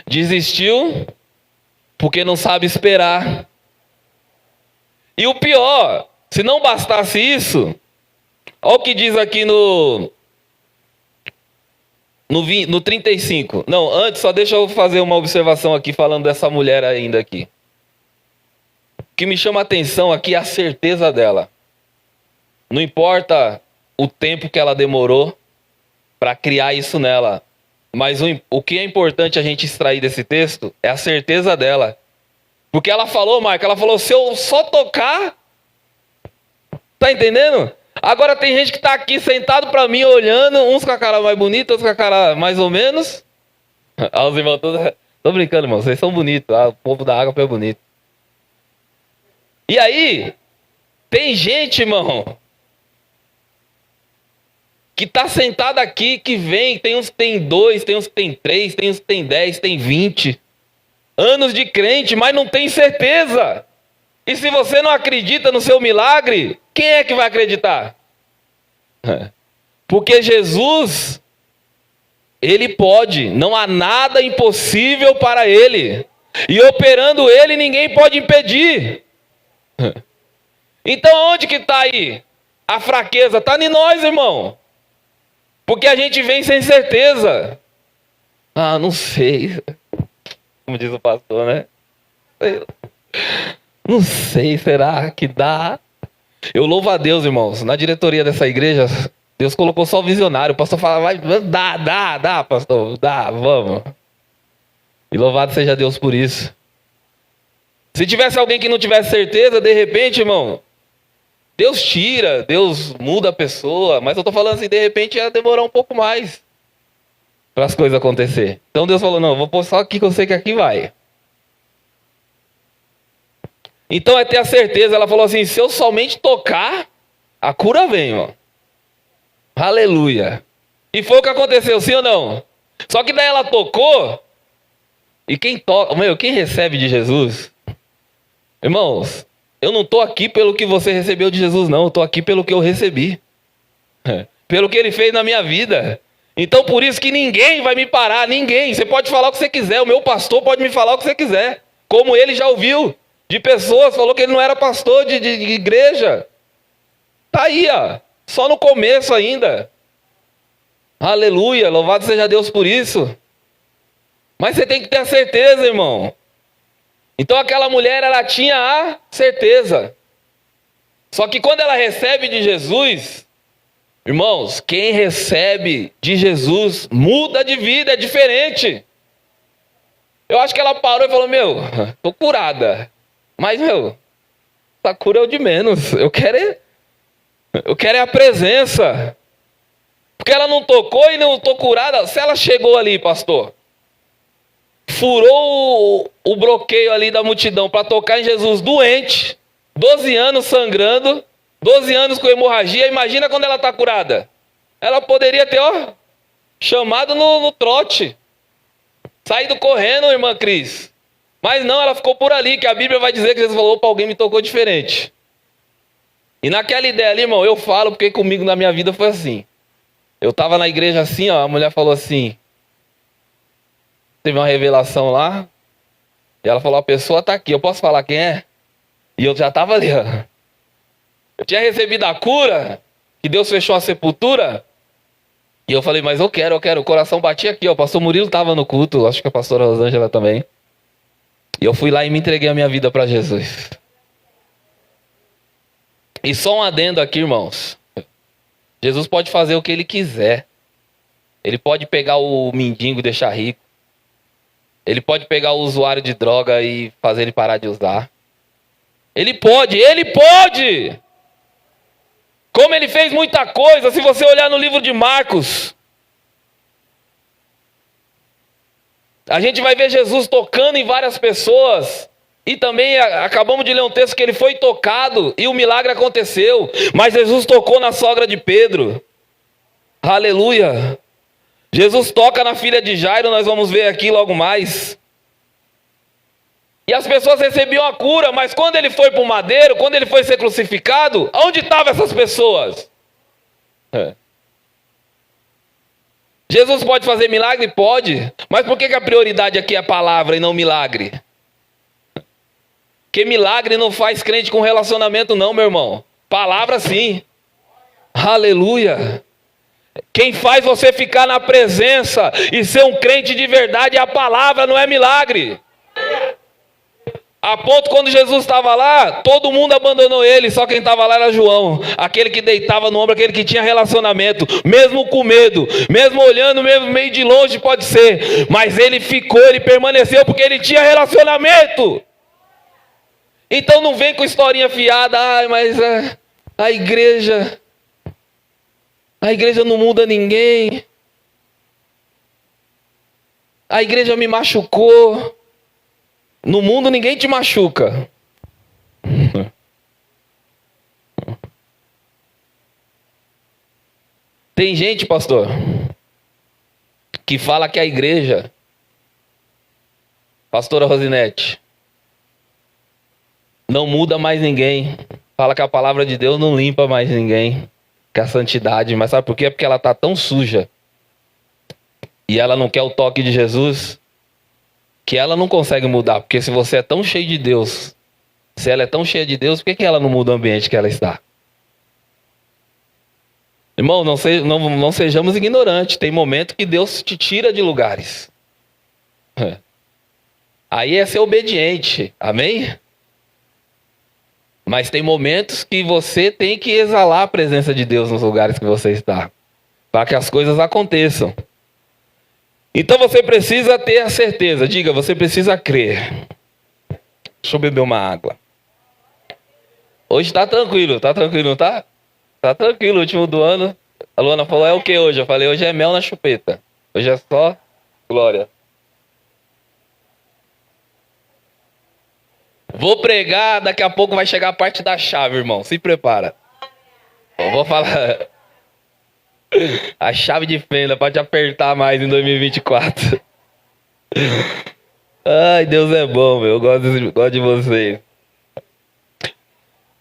Desistiu porque não sabe esperar. E o pior, se não bastasse isso, olha o que diz aqui no 35. Não, antes, só deixa eu fazer uma observação aqui, falando dessa mulher ainda aqui. O que me chama a atenção aqui é a certeza dela. Não importa o tempo que ela demorou para criar isso nela. Mas o que é importante a gente extrair desse texto é a certeza dela. Porque ela falou, Marco, ela falou, se eu só tocar... Tá entendendo? Agora tem gente que tá aqui sentado para mim olhando, uns com a cara mais bonita, outros com a cara mais ou menos. Ah, os irmãos todos... Tô brincando, irmão, vocês são bonitos. Ah, o povo da água é bonito. E aí, tem gente, irmão, que tá sentado aqui, que vem, tem uns que tem 2, tem uns que tem 3, tem uns que tem 10, tem 20 anos de crente, mas não tem certeza. E se você não acredita no seu milagre, quem é que vai acreditar? Porque Jesus, Ele pode, não há nada impossível para Ele. E operando Ele, ninguém pode impedir. Então onde que está aí? A fraqueza está em nós, irmão. Porque a gente vem sem certeza. Ah, não sei. Como diz o pastor, né? Não sei, será que dá? Eu louvo a Deus, irmãos. Na diretoria dessa igreja, Deus colocou só o visionário. O pastor fala, vai, dá, pastor, dá, vamos. E louvado seja Deus por isso. Se tivesse alguém que não tivesse certeza, de repente, irmão, Deus tira, Deus muda a pessoa. Mas eu tô falando assim, de repente ia demorar um pouco mais para as coisas acontecer. Então Deus falou, não, vou pôr só aqui que eu sei que aqui vai. Então é ter a certeza. Ela falou assim, se eu somente tocar, a cura vem, ó. Aleluia. E foi o que aconteceu, sim ou não? Só que daí ela tocou, e quem toca, quem recebe de Jesus, irmãos, eu não estou aqui pelo que você recebeu de Jesus, não. Eu estou aqui pelo que eu recebi. Pelo que ele fez na minha vida. Então por isso que ninguém vai me parar, ninguém. Você pode falar o que você quiser, o meu pastor pode me falar o que você quiser. Como ele já ouviu de pessoas, falou que ele não era pastor de igreja. Tá aí, ó. Só no começo ainda. Aleluia, louvado seja Deus por isso. Mas você tem que ter a certeza, irmão. Então aquela mulher, ela tinha a certeza. Só que quando ela recebe de Jesus, irmãos, quem recebe de Jesus muda de vida, é diferente. Eu acho que ela parou e falou, tô curada. Mas, essa cura é o de menos. Eu quero é a presença. Porque ela não tocou e não estou curada. Se ela chegou ali, pastor, furou o bloqueio ali da multidão para tocar em Jesus doente, 12 anos sangrando, 12 anos com hemorragia, imagina quando ela está curada. Ela poderia ter, chamado no trote, saído correndo, irmã Cris. Mas não, ela ficou por ali, que a Bíblia vai dizer que Jesus falou, opa, alguém me tocou diferente. E naquela ideia ali, irmão, eu falo porque comigo na minha vida foi assim. Eu estava na igreja assim, a mulher falou assim, teve uma revelação lá, e ela falou, a pessoa está aqui, eu posso falar quem é? E eu já estava ali, Eu tinha recebido a cura, que Deus fechou a sepultura, e eu falei, mas eu quero, o coração batia aqui, o pastor Murilo estava no culto, acho que a pastora Rosângela também. E eu fui lá e me entreguei a minha vida para Jesus. E só um adendo aqui, irmãos. Jesus pode fazer o que ele quiser. Ele pode pegar o mendigo e deixar rico. Ele pode pegar o usuário de droga e fazer ele parar de usar. Ele pode! Como ele fez muita coisa, se você olhar no livro de Marcos, a gente vai ver Jesus tocando em várias pessoas. E também acabamos de ler um texto que ele foi tocado e o milagre aconteceu. Mas Jesus tocou na sogra de Pedro. Aleluia! Jesus toca na filha de Jairo, nós vamos ver aqui logo mais. E as pessoas recebiam a cura, mas quando ele foi para o madeiro, quando ele foi ser crucificado, onde estavam essas pessoas? Jesus pode fazer milagre? Pode. Mas por que a prioridade aqui é a palavra e não milagre? Porque milagre não faz crente com relacionamento não, meu irmão. Palavra sim. Aleluia. Quem faz você ficar na presença e ser um crente de verdade é a palavra, não é milagre. A ponto quando Jesus estava lá, todo mundo abandonou ele, só quem estava lá era João. Aquele que deitava no ombro, aquele que tinha relacionamento, mesmo com medo, mesmo olhando, mesmo meio de longe pode ser. Mas ele ficou, ele permaneceu porque ele tinha relacionamento. Então não vem com historinha fiada, mas a igreja não muda ninguém. A igreja me machucou. No mundo ninguém te machuca. Tem gente, pastor, que fala que a igreja, pastora Rosinete, não muda mais ninguém. Fala que a palavra de Deus não limpa mais ninguém. Que a santidade. Mas sabe por quê? Porque ela está tão suja. E ela não quer o toque de Jesus. Que ela não consegue mudar. Porque se você é tão cheio de Deus. Se ela é tão cheia de Deus, por que ela não muda o ambiente que ela está? Irmão, não sejamos ignorantes. Tem momento que Deus te tira de lugares. Aí é ser obediente. Amém? Mas tem momentos que você tem que exalar a presença de Deus nos lugares que você está, para que as coisas aconteçam. Então você precisa ter a certeza, diga, você precisa crer. Deixa eu beber uma água. Hoje está tranquilo, não tá? Está tranquilo, o último do ano. A Luana falou, é o que hoje? Eu falei, hoje é mel na chupeta. Hoje é só glória. Vou pregar, daqui a pouco vai chegar a parte da chave, irmão. Se prepara. Eu vou falar a chave de fenda para te apertar mais em 2024. Ai, Deus é bom, meu. Eu gosto de vocês.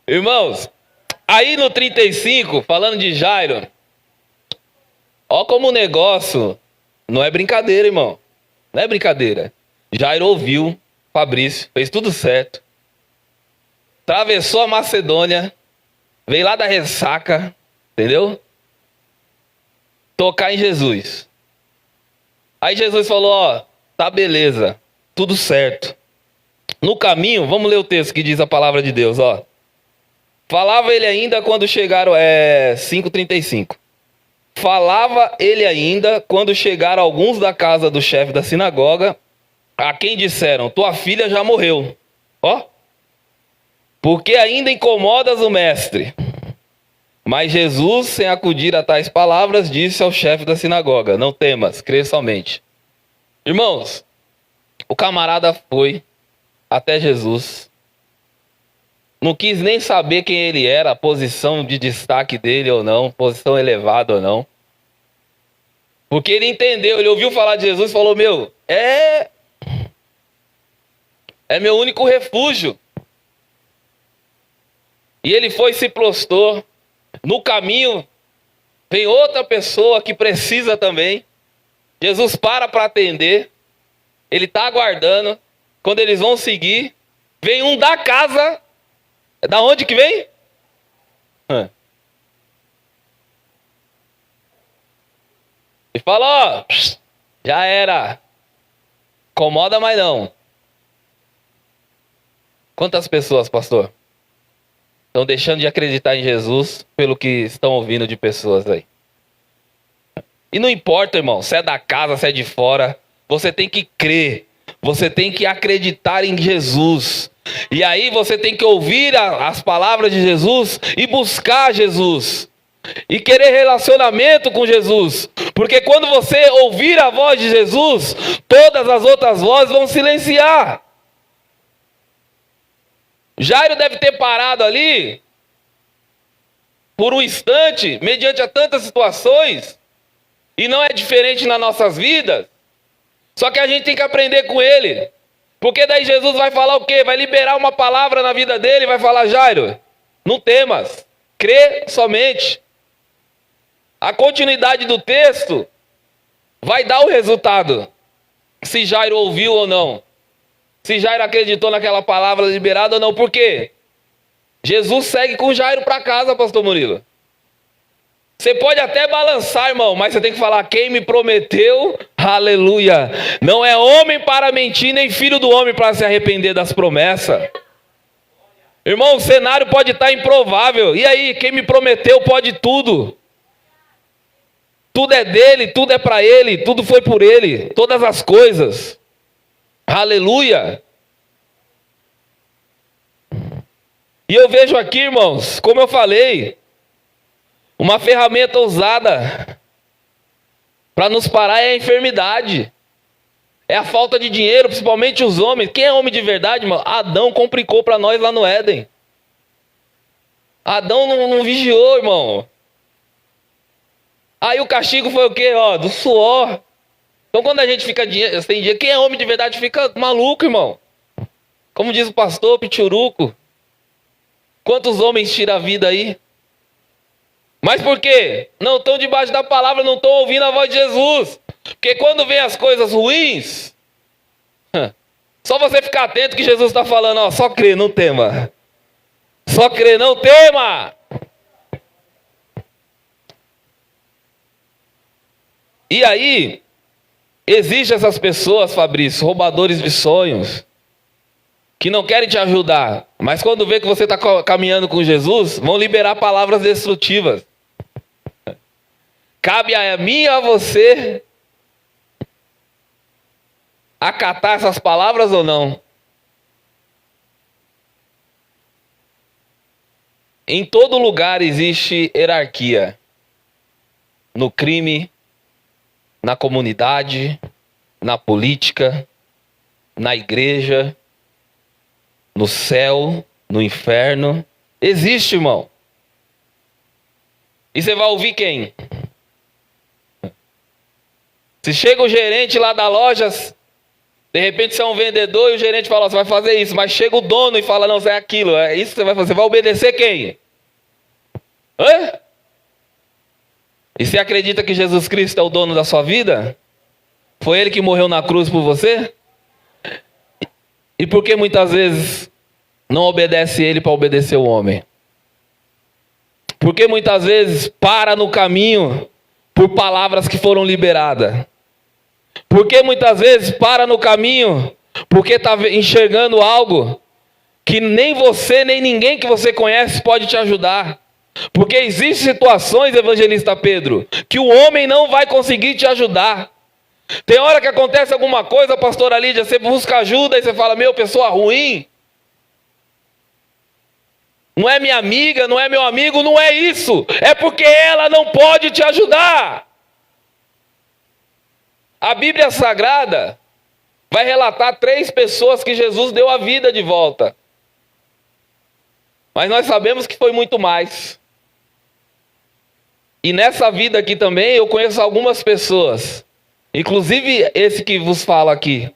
Irmãos, aí no 35, falando de Jairo, ó como o negócio não é brincadeira, irmão. Não é brincadeira. Jairo ouviu Fabrício, fez tudo certo. Atravessou a Macedônia, veio lá da ressaca, entendeu? Tocar em Jesus. Aí Jesus falou, ó, tá beleza, tudo certo. No caminho, vamos ler o texto que diz a palavra de Deus, ó. Falava ele ainda quando chegaram, 5:35. Falava ele ainda quando chegaram alguns da casa do chefe da sinagoga, a quem disseram, tua filha já morreu. Ó. Porque ainda incomodas o mestre. Mas Jesus, sem acudir a tais palavras, disse ao chefe da sinagoga, não temas, crê somente. Irmãos, o camarada foi até Jesus. Não quis nem saber quem ele era, a posição de destaque dele ou não, posição elevada ou não. Porque ele entendeu, ele ouviu falar de Jesus e falou, meu, é meu único refúgio. E ele foi e se prostrou. No caminho, vem outra pessoa que precisa também. Jesus para atender. Ele está aguardando. Quando eles vão seguir, vem um da casa. Da onde que vem? E fala, ó, já era. Incomoda mais não. Quantas pessoas, pastor, estão deixando de acreditar em Jesus pelo que estão ouvindo de pessoas aí? E não importa, irmão, se é da casa, se é de fora, você tem que crer, você tem que acreditar em Jesus. E aí você tem que ouvir as palavras de Jesus e buscar Jesus. E querer relacionamento com Jesus. Porque quando você ouvir a voz de Jesus, todas as outras vozes vão silenciar. Jairo deve ter parado ali por um instante, mediante a tantas situações, e não é diferente nas nossas vidas. Só que a gente tem que aprender com ele. Porque daí Jesus vai falar o quê? Vai liberar uma palavra na vida dele, vai falar, Jairo, não temas, crê somente. A continuidade do texto vai dar o resultado, se Jairo ouviu ou não. Se Jairo acreditou naquela palavra liberada ou não. Por quê? Jesus segue com Jairo para casa, pastor Murilo. Você pode até balançar, irmão, mas você tem que falar, quem me prometeu, aleluia. Não é homem para mentir, nem filho do homem para se arrepender das promessas. Irmão, o cenário pode estar improvável. E aí, quem me prometeu pode tudo. Tudo é dele, tudo é para ele, tudo foi por ele, todas as coisas. Aleluia. E eu vejo aqui, irmãos, como eu falei, uma ferramenta usada para nos parar é a enfermidade. É a falta de dinheiro, principalmente os homens. Quem é homem de verdade, irmão? Adão complicou para nós lá no Éden. Adão não vigiou, irmão. Aí o castigo foi o quê? Do suor. Então quando a gente fica sem dinheiro, quem é homem de verdade fica maluco, irmão. Como diz o pastor Pichuruco. Quantos homens tiram a vida aí? Mas por quê? Não estão debaixo da palavra, não estão ouvindo a voz de Jesus. Porque quando vem as coisas ruins, só você ficar atento que Jesus está falando, ó, só crê, não tema. Só crê, não tema. E aí, existem essas pessoas, Fabrício, roubadores de sonhos, que não querem te ajudar, mas quando vê que você está caminhando com Jesus, vão liberar palavras destrutivas. Cabe a mim e a você acatar essas palavras ou não? Em todo lugar existe hierarquia. No crime, na comunidade, na política, na igreja. no céu, no inferno. Existe, irmão. E você vai ouvir quem? Se chega o gerente lá da loja, de repente você é um vendedor e o gerente fala, você vai fazer isso. Mas chega o dono e fala, não, é aquilo, é isso que você vai fazer. Você vai obedecer quem? Hã? E você acredita que Jesus Cristo é o dono da sua vida? Foi Ele que morreu na cruz por você? E por que muitas vezes não obedece Ele para obedecer o homem? Por que muitas vezes para no caminho por palavras que foram liberadas? Por que muitas vezes para no caminho porque está enxergando algo que nem você, nem ninguém que você conhece pode te ajudar? Porque existem situações, evangelista Pedro, que o homem não vai conseguir te ajudar. Tem hora que acontece alguma coisa, pastora Lídia, você busca ajuda e você fala, meu, pessoa ruim. Não é minha amiga, não é meu amigo, não é isso. É porque ela não pode te ajudar. A Bíblia Sagrada vai relatar 3 pessoas que Jesus deu a vida de volta. Mas nós sabemos que foi muito mais. E nessa vida aqui também eu conheço algumas pessoas, inclusive esse que vos fala aqui.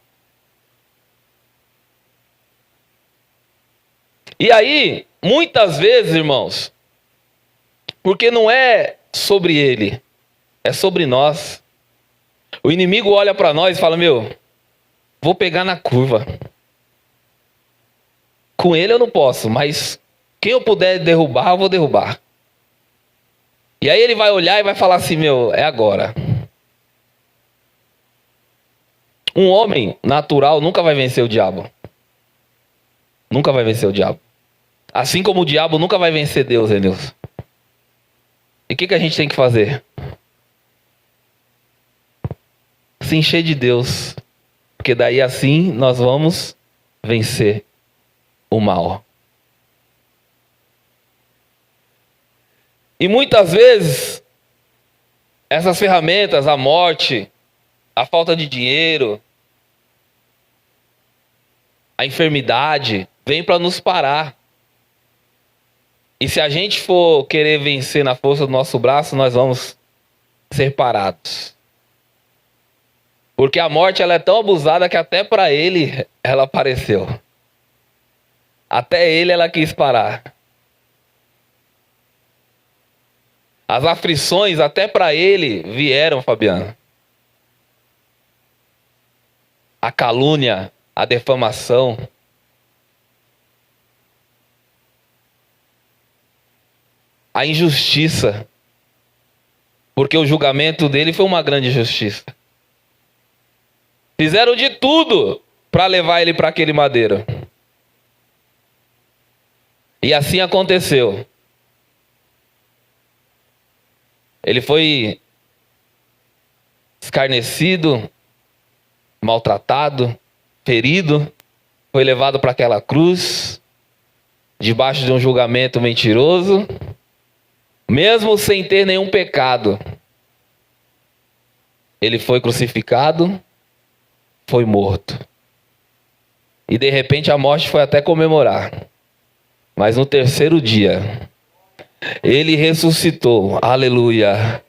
E aí, muitas vezes, irmãos, porque não é sobre ele, é sobre nós. O inimigo olha para nós e fala, meu, vou pegar na curva. Com ele eu não posso, mas quem eu puder derrubar, eu vou derrubar. E aí ele vai olhar e vai falar assim, meu, é agora. Um homem natural nunca vai vencer o diabo. Nunca vai vencer o diabo. Assim como o diabo nunca vai vencer Deus, Enilson. E o que a gente tem que fazer? Se encher de Deus. Porque daí assim nós vamos vencer o mal. E muitas vezes, essas ferramentas, a morte, a falta de dinheiro, a enfermidade, vem para nos parar. E se a gente for querer vencer na força do nosso braço, nós vamos ser parados. Porque a morte ela é tão abusada que até para ele ela apareceu. Até ele ela quis parar. As aflições até para ele vieram, Fabiano. A calúnia, a defamação. A injustiça. Porque o julgamento dele foi uma grande injustiça. Fizeram de tudo para levar ele para aquele madeiro. E assim aconteceu. Ele foi escarnecido, maltratado, ferido, foi levado para aquela cruz, debaixo de um julgamento mentiroso, mesmo sem ter nenhum pecado. Ele foi crucificado, foi morto. E de repente a morte foi até comemorar. Mas no terceiro dia, ele ressuscitou. Aleluia.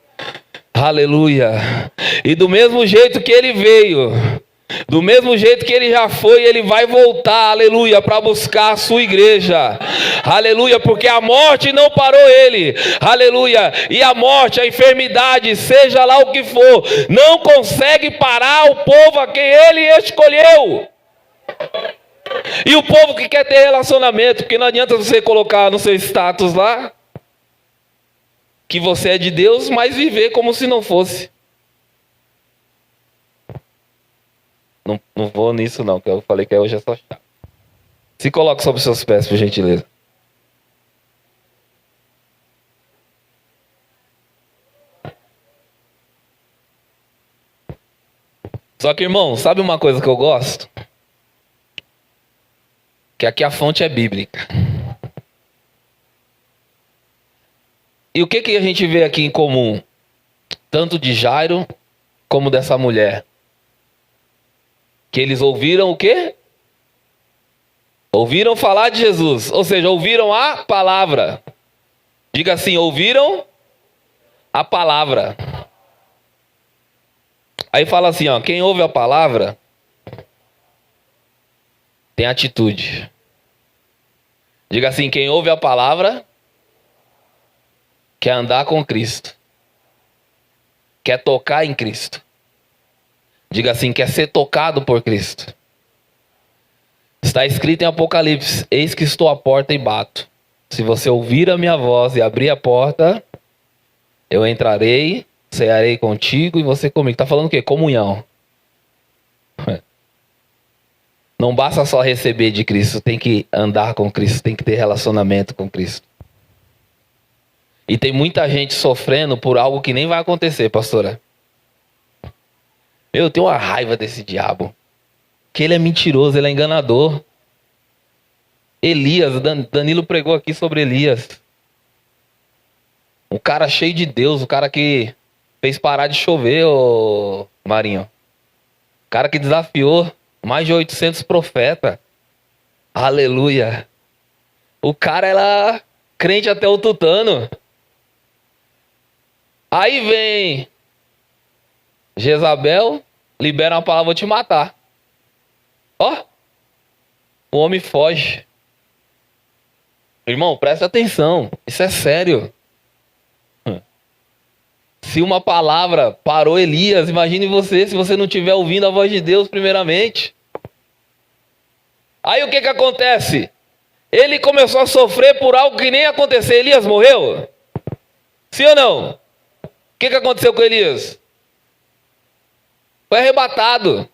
Aleluia. E do mesmo jeito que ele veio, do mesmo jeito que ele já foi, ele vai voltar, aleluia, para buscar a sua igreja. Aleluia, porque a morte não parou ele. Aleluia. E a morte, a enfermidade, seja lá o que for, não consegue parar o povo a quem ele escolheu. E o povo que quer ter relacionamento, porque não adianta você colocar no seu status lá que você é de Deus, mas viver como se não fosse. Não vou nisso não, que eu falei que hoje é só chato. Se coloque sobre seus pés, por gentileza. Só que, irmão, sabe uma coisa que eu gosto? Que aqui a fonte é bíblica. E o que a gente vê aqui em comum? Tanto de Jairo, como dessa mulher. Que eles ouviram o quê? Ouviram falar de Jesus, ou seja, ouviram a palavra. Diga assim, ouviram a palavra. Aí fala assim, ó, quem ouve a palavra tem atitude. Diga assim, quem ouve a palavra quer andar com Cristo. Quer tocar em Cristo. Diga assim, quer ser tocado por Cristo. Está escrito em Apocalipse, eis que estou à porta e bato. Se você ouvir a minha voz e abrir a porta, eu entrarei, cearei contigo e você comigo. Está falando o quê? Comunhão. Não basta só receber de Cristo, tem que andar com Cristo, tem que ter relacionamento com Cristo. E tem muita gente sofrendo por algo que nem vai acontecer, pastora. Eu tenho uma raiva desse diabo. Que ele é mentiroso, ele é enganador. Elias, Danilo pregou aqui sobre Elias. Um cara cheio de Deus, o cara que fez parar de chover, ô Marinho. O cara que desafiou mais de 800 profetas. Aleluia. O cara era crente até o tutano. Aí vem Jezabel, libera uma palavra, vou te matar. Ó, o homem foge. Irmão, presta atenção, isso é sério. Se uma palavra parou Elias, imagine você, se você não estiver ouvindo a voz de Deus primeiramente. Aí o que acontece? Ele começou a sofrer por algo que nem ia acontecer. Elias morreu? Sim ou não? O que aconteceu com Elias? Foi arrebatado.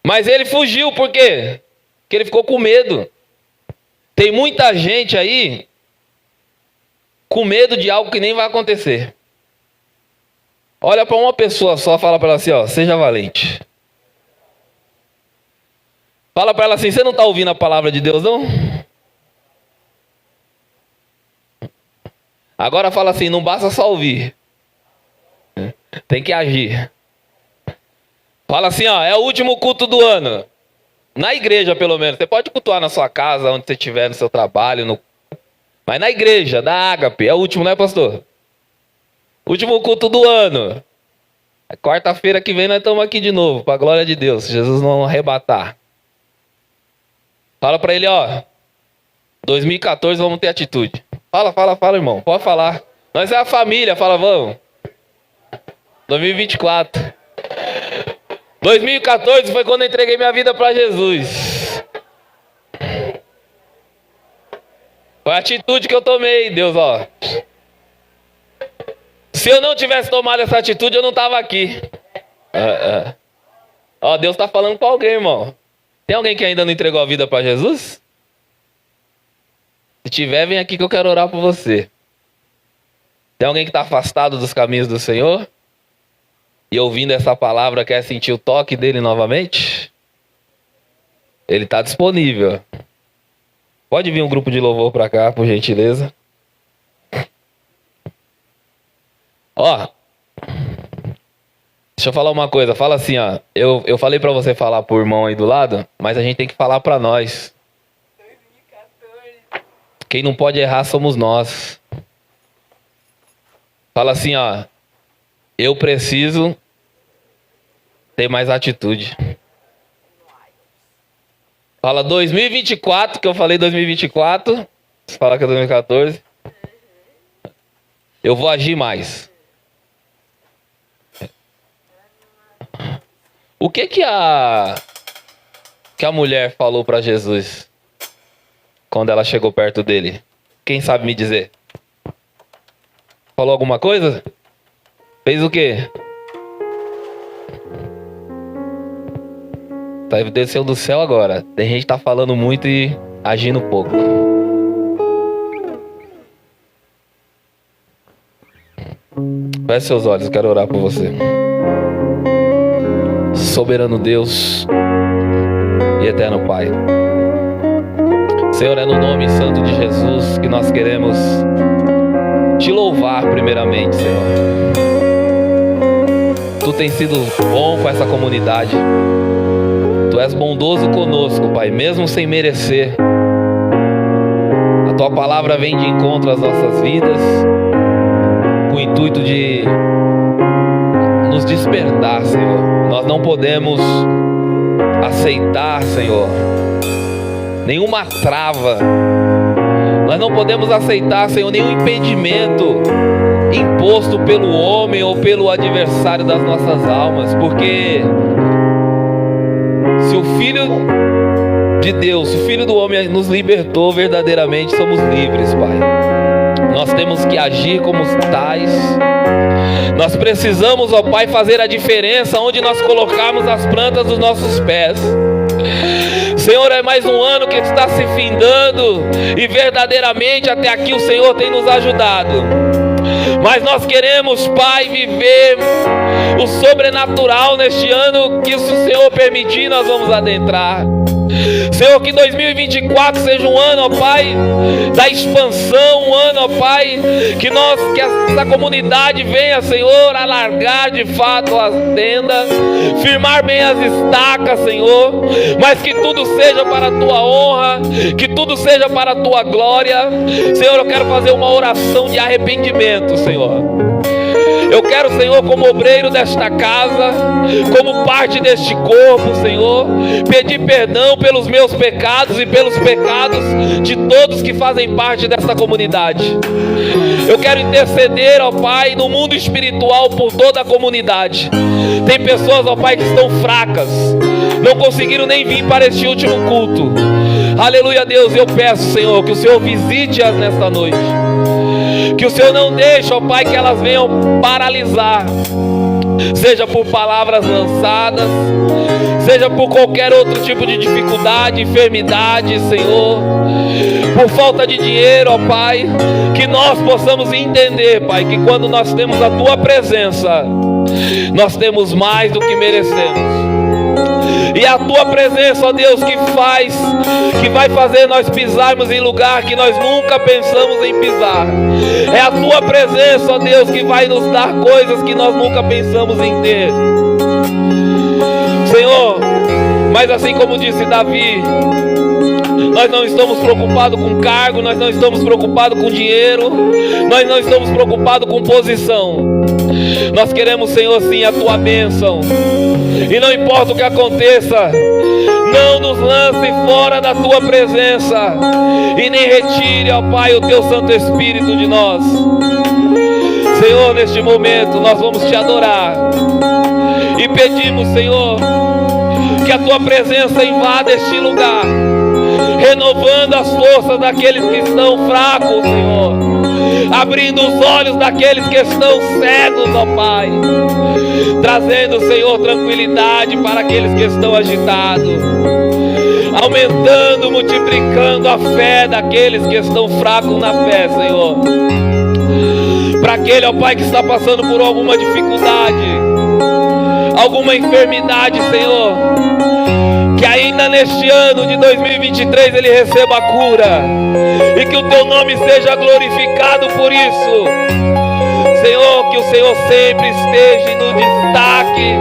Mas ele fugiu, por quê? Porque ele ficou com medo. Tem muita gente aí com medo de algo que nem vai acontecer. Olha para uma pessoa só, fala para ela assim, ó, seja valente. Fala para ela assim, você não está ouvindo a palavra de Deus, não? Agora fala assim, não basta só ouvir. Tem que agir. Fala assim, ó, é o último culto do ano. Na igreja, pelo menos. Você pode cultuar na sua casa, onde você estiver, no seu trabalho. Mas na igreja, da Ágape. É o último, né, pastor? Último culto do ano. Quarta-feira que vem nós estamos aqui de novo, para a glória de Deus. Jesus não arrebatar. Fala para ele, ó. 2014 vamos ter atitude. Fala, irmão. Pode falar. Nós é a família, fala, vamos. 2024. 2014 foi quando eu entreguei minha vida para Jesus. Foi a atitude que eu tomei, Deus, ó. Se eu não tivesse tomado essa atitude, eu não estava aqui. Ó, Deus está falando com alguém, irmão. Tem alguém que ainda não entregou a vida para Jesus? Se tiver, vem aqui que eu quero orar por você. Tem alguém que está afastado dos caminhos do Senhor? E ouvindo essa palavra quer sentir o toque dele novamente? Ele está disponível. Pode vir um grupo de louvor para cá, por gentileza. Ó, deixa eu falar uma coisa. Fala assim, ó. Eu falei para você falar pro irmão aí do lado, mas a gente tem que falar para nós. 2014. Quem não pode errar somos nós. Fala assim, ó. Eu preciso ter mais atitude. Fala 2024, que eu falei 2024. Você fala que é 2014. Eu vou agir mais. O que a mulher falou para Jesus quando ela chegou perto dele? Quem sabe me dizer? Falou alguma coisa? Fez o quê? Tá, desceu do céu agora. Tem gente que tá falando muito e agindo pouco. Feche seus olhos, eu quero orar por você. Soberano Deus e eterno Pai. Senhor, é no nome santo de Jesus que nós queremos te louvar primeiramente, Senhor. Tu tens sido bom com essa comunidade. Tu és bondoso conosco, Pai, mesmo sem merecer. A Tua palavra vem de encontro às nossas vidas, com o intuito de nos despertar, Senhor. Nós não podemos aceitar, Senhor, nenhuma trava. Nós não podemos aceitar, Senhor, nenhum impedimento imposto pelo homem ou pelo adversário das nossas almas, porque se o Filho de Deus, o Filho do homem nos libertou, verdadeiramente somos livres, Pai. Nós temos que agir como tais. Nós precisamos, ó Pai, fazer a diferença onde nós colocarmos as plantas dos nossos pés. Senhor, é mais um ano que está se findando e verdadeiramente até aqui o Senhor tem nos ajudado. Mas nós queremos, Pai, viver o sobrenatural neste ano que, se o Senhor permitir, nós vamos adentrar. Senhor, que 2024 seja um ano, ó Pai, da expansão, um ano, ó Pai, que essa comunidade venha, Senhor, alargar de fato as tendas, firmar bem as estacas, Senhor, mas que tudo seja para a Tua honra, que tudo seja para a Tua glória. Senhor, eu quero fazer uma oração de arrependimento, Senhor. Eu quero, Senhor, como obreiro desta casa, como parte deste corpo, Senhor, pedir perdão pelos meus pecados e pelos pecados de todos que fazem parte desta comunidade. Eu quero interceder, ó Pai, no mundo espiritual por toda a comunidade. Tem pessoas, ó Pai, que estão fracas, não conseguiram nem vir para este último culto. Aleluia, Deus, eu peço, Senhor, que o Senhor visite-as nesta noite. Que o Senhor não deixe, ó Pai, que elas venham paralisar, seja por palavras lançadas, seja por qualquer outro tipo de dificuldade, enfermidade, Senhor, por falta de dinheiro, ó Pai, que nós possamos entender, Pai, que quando nós temos a Tua presença, nós temos mais do que merecemos. E a Tua presença, ó Deus, que vai fazer nós pisarmos em lugar que nós nunca pensamos em pisar. É a Tua presença, ó Deus, que vai nos dar coisas que nós nunca pensamos em ter. Senhor, mas assim como disse Davi, nós não estamos preocupados com cargo, nós não estamos preocupados com dinheiro, nós não estamos preocupados com posição. Nós queremos, Senhor, sim, a Tua bênção. E não importa o que aconteça, não nos lance fora da Tua presença, e nem retire, ó Pai, o Teu Santo Espírito de nós. Senhor, neste momento nós vamos Te adorar e pedimos, Senhor, que a Tua presença invada este lugar, renovando as forças daqueles que estão fracos, Senhor, abrindo os olhos daqueles que estão cegos, ó Pai, trazendo, Senhor, tranquilidade para aqueles que estão agitados, aumentando, multiplicando a fé daqueles que estão fracos na fé, Senhor. Para aquele, ó Pai, que está passando por alguma dificuldade, alguma enfermidade, Senhor, que ainda neste ano de 2023 ele receba a cura, e que o Teu nome seja glorificado por isso. Senhor, que o Senhor sempre esteja no destaque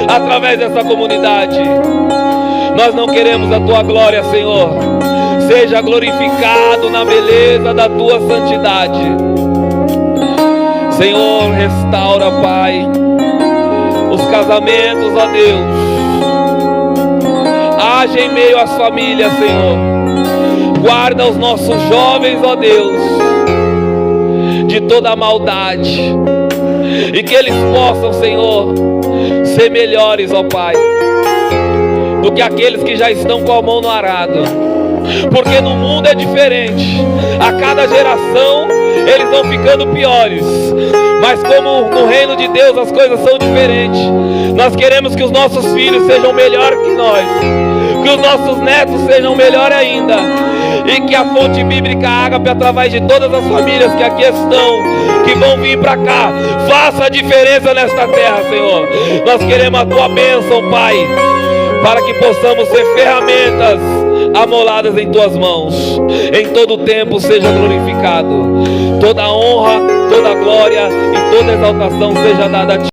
através dessa comunidade. Nós não queremos a Tua glória, Senhor. Seja glorificado na beleza da Tua santidade. Senhor, restaura, Pai, os casamentos, ó Deus. Age em meio às famílias, Senhor. Guarda os nossos jovens, ó Deus, de toda a maldade, e que eles possam, Senhor, ser melhores, ó Pai, do que aqueles que já estão com a mão no arado. Porque no mundo é diferente, a cada geração eles vão ficando piores, mas como no reino de Deus as coisas são diferentes, nós queremos que os nossos filhos sejam melhores que nós, que os nossos netos sejam melhores ainda, e que a fonte bíblica Ágape, através de todas as famílias que aqui estão, que vão vir para cá, faça a diferença nesta terra, Senhor. Nós queremos a Tua bênção, Pai, para que possamos ser ferramentas amoladas em Tuas mãos. Em todo tempo seja glorificado. Toda honra, toda glória e toda exaltação seja dada a Ti.